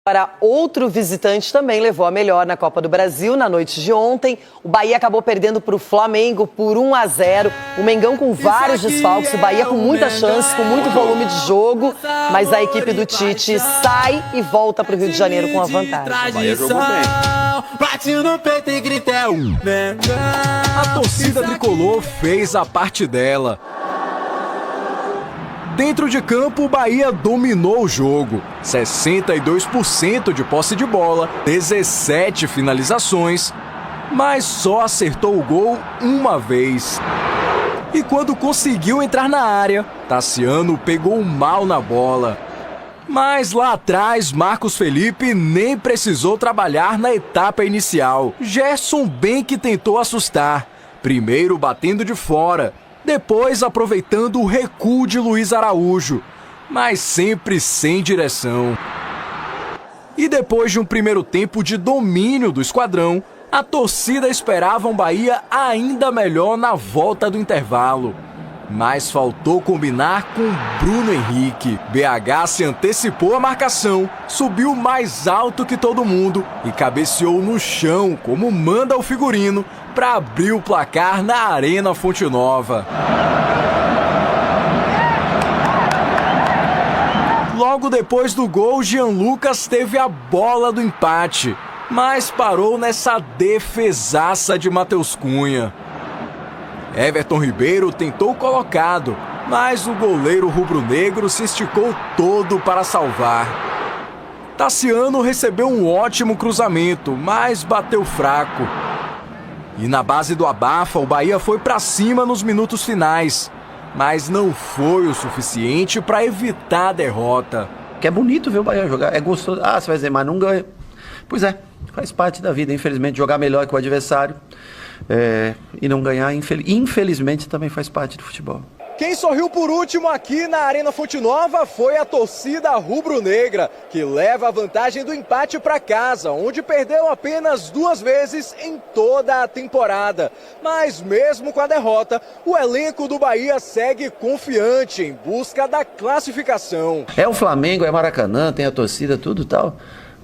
Para outro visitante também levou a melhor na Copa do Brasil na noite de ontem. O Bahia acabou perdendo para o Flamengo por 1-0. O Mengão com vários desfalques, o Bahia com muitas chances, com muito volume de jogo. Mas a equipe do Tite sai e volta para o Rio de Janeiro com a vantagem. O Bahia jogou bem. A torcida tricolor fez a parte dela. Dentro de campo, o Bahia dominou o jogo. 62% de posse de bola, 17 finalizações, mas só acertou o gol uma vez. E quando conseguiu entrar na área, Tassiano pegou mal na bola. Mas lá atrás, Marcos Felipe nem precisou trabalhar na etapa inicial. Gerson bem que tentou assustar, primeiro batendo de fora, depois aproveitando o recuo de Luiz Araújo, mas sempre sem direção. E depois de um primeiro tempo de domínio do esquadrão, a torcida esperava um Bahia ainda melhor na volta do intervalo. Mas faltou combinar com Bruno Henrique. BH se antecipou à marcação, subiu mais alto que todo mundo e cabeceou no chão, como manda o figurino, para abrir o placar na Arena Fonte Nova. Logo depois do gol, Jean Lucas teve a bola do empate, mas parou nessa defesaça de Matheus Cunha. Everton Ribeiro tentou colocado, mas o goleiro rubro-negro se esticou todo para salvar. Tassiano recebeu um ótimo cruzamento, mas bateu fraco. E na base do abafa, o Bahia foi para cima nos minutos finais, mas não foi o suficiente para evitar a derrota. Que é bonito ver o Bahia jogar, é gostoso. Ah, você vai dizer, mas não ganha. Pois é, faz parte da vida, infelizmente, jogar melhor que o adversário. E não ganhar, infelizmente, também faz parte do futebol. Quem sorriu por último aqui na Arena Fonte Nova foi a torcida rubro-negra, que leva a vantagem do empate para casa, onde perdeu apenas 2 vezes em toda a temporada. Mas mesmo com a derrota, o elenco do Bahia segue confiante em busca da classificação. É o Flamengo, é Maracanã, tem a torcida, tudo e tal.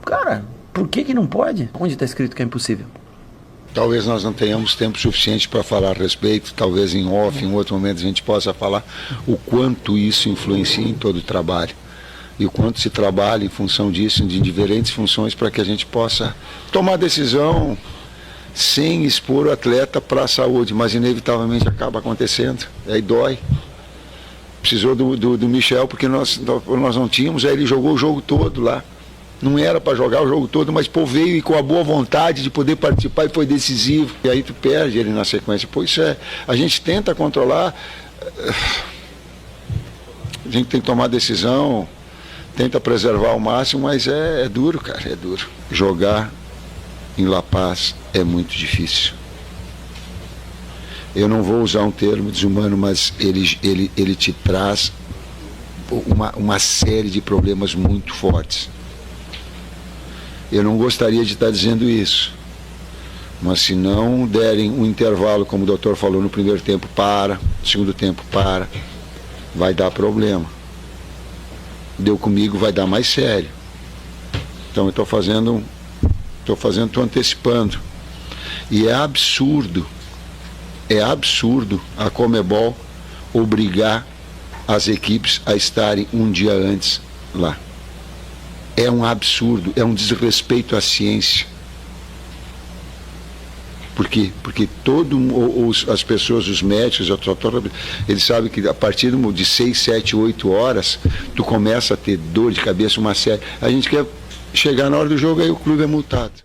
Cara, por que não pode? Onde está escrito que é impossível? Talvez nós não tenhamos tempo suficiente para falar a respeito, talvez em off, em outro momento a gente possa falar o quanto isso influencia em todo o trabalho e o quanto se trabalha em função disso, de diferentes funções, para que a gente possa tomar decisão sem expor o atleta para a saúde, mas inevitavelmente acaba acontecendo, aí dói. Precisou do Michel porque nós não tínhamos, aí ele jogou o jogo todo lá. Não era para jogar o jogo todo, mas pô, veio e com a boa vontade de poder participar e foi decisivo. E aí tu perde ele na sequência. Pô, isso a gente tenta controlar, a gente tem que tomar decisão, tenta preservar ao máximo, mas é duro, cara, é duro. Jogar em La Paz é muito difícil. Eu não vou usar um termo desumano, mas ele te traz uma série de problemas muito fortes. Eu não gostaria de estar dizendo isso, mas se não derem um intervalo, como o doutor falou, no primeiro tempo para, no segundo tempo para, vai dar problema. Deu comigo, vai dar mais sério. Então eu estou antecipando. E é absurdo a Conmebol obrigar as equipes a estarem um dia antes lá. É um absurdo, é um desrespeito à ciência. Por quê? Porque as pessoas, os médicos, eles sabem que a partir de 6, 7, 8 horas, tu começa a ter dor de cabeça, uma série. A gente quer chegar na hora do jogo, aí o clube é multado.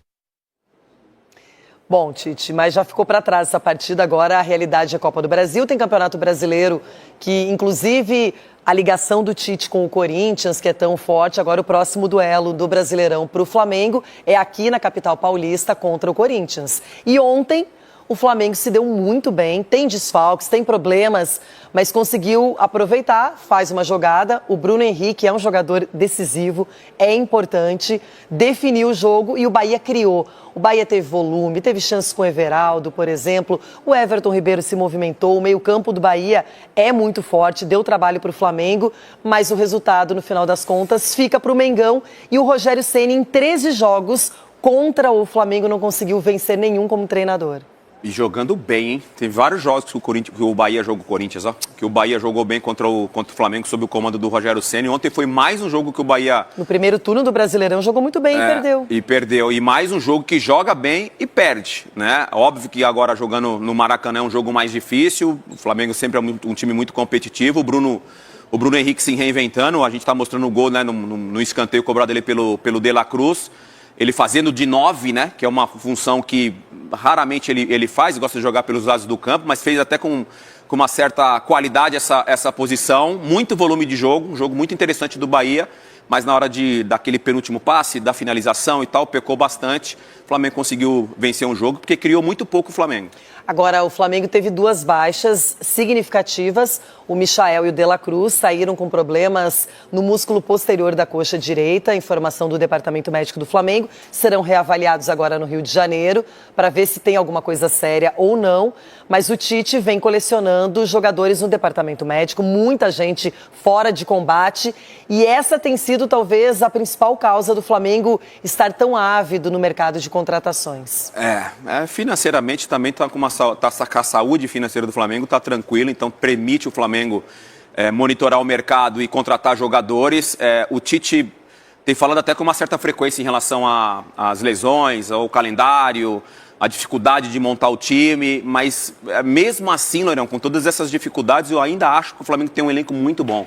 Bom, Tite, mas já ficou para trás essa partida, agora a realidade é a Copa do Brasil, tem Campeonato Brasileiro, que inclusive a ligação do Tite com o Corinthians, que é tão forte, agora o próximo duelo do Brasileirão para o Flamengo é aqui na capital paulista contra o Corinthians. E ontem o Flamengo se deu muito bem, tem desfalques, tem problemas, mas conseguiu aproveitar, faz uma jogada. O Bruno Henrique é um jogador decisivo, é importante, definiu o jogo e o Bahia criou. O Bahia teve volume, teve chances com o Everaldo, por exemplo. O Everton Ribeiro se movimentou, o meio-campo do Bahia é muito forte, deu trabalho para o Flamengo, mas o resultado, no final das contas, fica para o Mengão. E o Rogério Ceni, em 13 jogos contra o Flamengo, não conseguiu vencer nenhum como treinador. E jogando bem, hein? Tem vários jogos que o Bahia jogou Corinthians, ó. Que o Bahia jogou bem contra o Flamengo sob o comando do Rogério Ceni. Ontem foi mais um jogo que o Bahia... No primeiro turno do Brasileirão jogou muito bem e perdeu. E mais um jogo que joga bem e perde, né? Óbvio que agora jogando no Maracanã é um jogo mais difícil. O Flamengo sempre é um time muito competitivo. O Bruno Henrique se reinventando. A gente está mostrando o gol, né, no escanteio cobrado ele pelo De La Cruz. Ele fazendo de 9, né? Que é uma função que raramente ele faz, gosta de jogar pelos lados do campo, mas fez até com uma certa qualidade essa posição. Muito volume de jogo, um jogo muito interessante do Bahia, mas na hora daquele penúltimo passe, da finalização e tal, pecou bastante. O Flamengo conseguiu vencer um jogo, porque criou muito pouco o Flamengo. Agora, o Flamengo teve 2 baixas significativas. O Michael e o De La Cruz saíram com problemas no músculo posterior da coxa direita. Informação do Departamento Médico do Flamengo. Serão reavaliados agora no Rio de Janeiro para ver se tem alguma coisa séria ou não. Mas o Tite vem colecionando jogadores no Departamento Médico, muita gente fora de combate. E essa tem sido talvez a principal causa do Flamengo estar tão ávido no mercado de contratações. Financeiramente também está com a saúde financeira do Flamengo está tranquila, então permite o Flamengo monitorar o mercado e contratar jogadores. O Tite tem falado até com uma certa frequência em relação às lesões, ao calendário, a dificuldade de montar o time, mas mesmo assim, Loirão, com todas essas dificuldades, eu ainda acho que o Flamengo tem um elenco muito bom.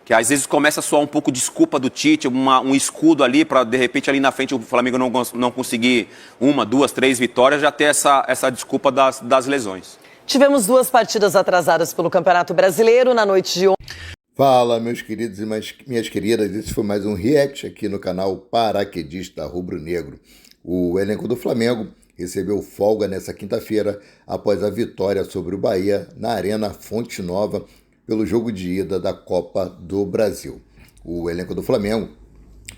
Que às vezes começa a soar um pouco desculpa do Tite, um escudo ali para de repente ali na frente o Flamengo não conseguir 1, 2, 3 vitórias, já ter essa desculpa das lesões. Tivemos 2 partidas atrasadas pelo Campeonato Brasileiro na noite de ontem. Fala, meus queridos e minhas queridas, esse foi mais um react aqui no canal Paraquedista Rubro Negro. O elenco do Flamengo recebeu folga nessa quinta-feira após a vitória sobre o Bahia na Arena Fonte Nova pelo jogo de ida da Copa do Brasil. O elenco do Flamengo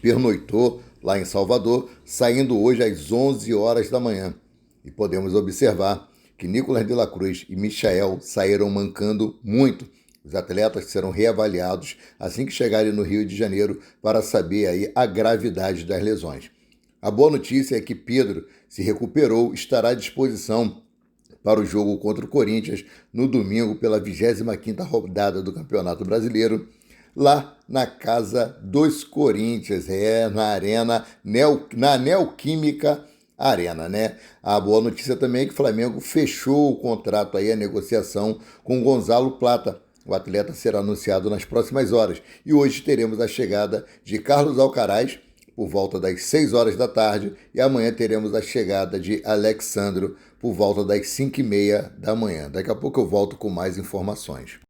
pernoitou lá em Salvador, saindo hoje às 11 horas da manhã. E podemos observar que Nicolas de la Cruz e Michael saíram mancando muito. Os atletas serão reavaliados assim que chegarem no Rio de Janeiro para saber aí a gravidade das lesões. A boa notícia é que Pedro se recuperou e estará à disposição para o jogo contra o Corinthians no domingo pela 25ª rodada do Campeonato Brasileiro, lá na Casa dos Corinthians, na Neoquímica Arena, né? A boa notícia também é que o Flamengo fechou o contrato aí, a negociação com Gonzalo Plata. O atleta será anunciado nas próximas horas. E hoje teremos a chegada de Carlos Alcaraz por volta das 6 horas da tarde e amanhã teremos a chegada de Alexandro por volta das 5h30 da manhã. Daqui a pouco eu volto com mais informações.